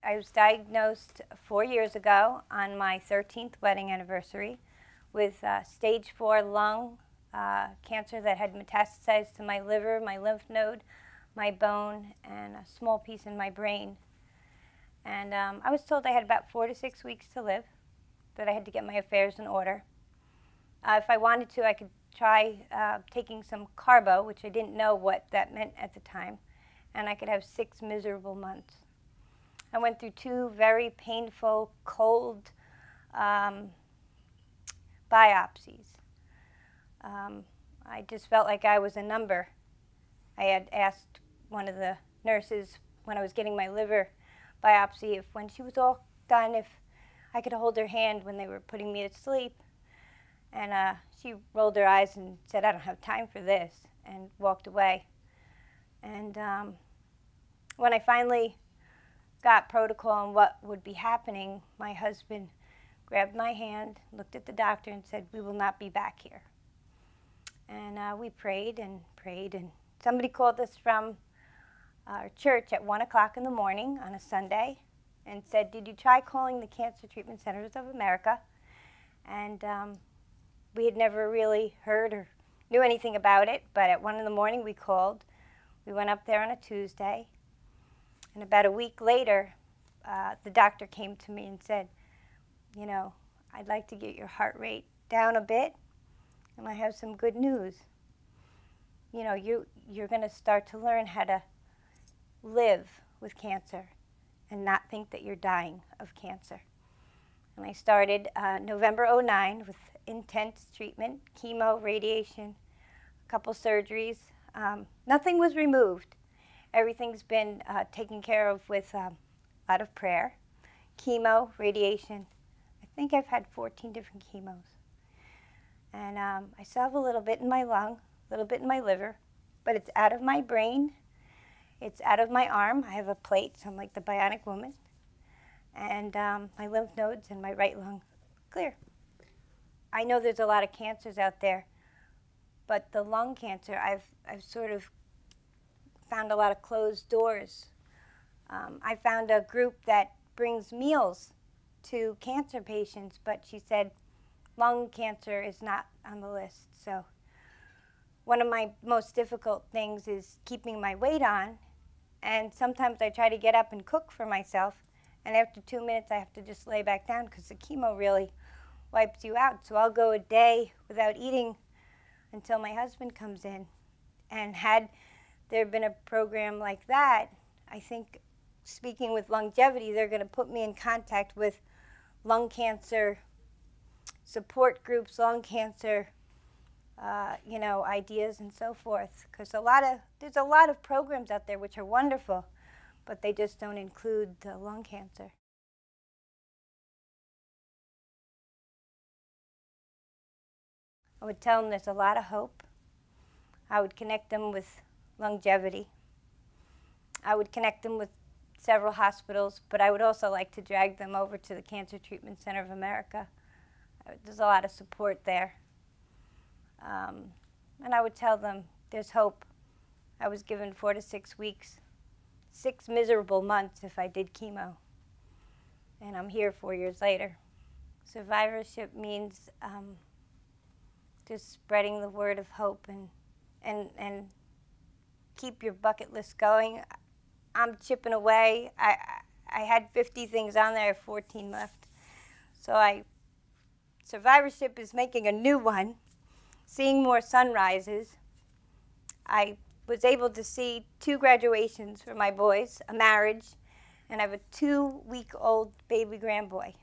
I was diagnosed 4 years ago on my 13th wedding anniversary with stage 4 lung cancer that had metastasized to my liver, my lymph node, my bone, and a small piece in my brain. And I was told I had about 4 to 6 weeks to live, that I had to get my affairs in order. If I wanted to, I could try taking some carbo, which I didn't know what that meant at the time, and I could have 6 miserable months. I went through 2 very painful, cold biopsies. I just felt like I was a number. I had asked one of the nurses when I was getting my liver biopsy if when she was all done, if I could hold her hand when they were putting me to sleep. And she rolled her eyes and said, "I don't have time for this," and walked away. And when I finally got protocol on what would be happening, my husband grabbed my hand, looked at the doctor, and said, "We will not be back here." And we prayed and prayed, and somebody called us from our church at 1 o'clock in the morning on a Sunday and said, "Did you try calling the Cancer Treatment Centers of America?" And we had never really heard or knew anything about it, but at 1 in the morning we called. We went up there on a Tuesday, and about a week later, the doctor came to me and said, "You know, I'd like to get your heart rate down a bit, and I have some good news. You know, you're going to start to learn how to live with cancer and not think that you're dying of cancer." And I started November '09 with intense treatment, chemo, radiation, a couple surgeries. Nothing was removed. Everything's been taken care of with a lot of prayer, chemo, radiation. I think I've had 14 different chemos. And I still have a little bit in my lung, a little bit in my liver, but it's out of my brain. It's out of my arm. I have a plate, so I'm like the bionic woman. And my lymph nodes in my right lung, clear. I know there's a lot of cancers out there, but the lung cancer, I've sort of found a lot of closed doors. I found a group that brings meals to cancer patients, but she said lung cancer is not on the list. So one of my most difficult things is keeping my weight on, and sometimes I try to get up and cook for myself, and after 2 minutes I have to just lay back down because the chemo really wipes you out. So I'll go a day without eating until my husband comes in. And had there been a program like that, I think, speaking with longevity, they're going to put me in contact with lung cancer support groups, lung cancer you know, ideas and so forth. Because there's a lot of programs out there which are wonderful, but they just don't include the lung cancer. I would tell them there's a lot of hope. I would connect them with longevity. I would connect them with several hospitals, but I would also like to drag them over to the Cancer Treatment Center of America. There's a lot of support there. And I would tell them there's hope. I was given 4 to 6 weeks, 6 miserable months if I did chemo. And I'm here 4 years later. Survivorship means just spreading the word of hope and keep your bucket list going. I'm chipping away. I had 50 things on there, I have 14 left. So survivorship is making a new one, seeing more sunrises. I was able to see 2 graduations for my boys, a marriage, and I have a 2-week-old baby grandboy.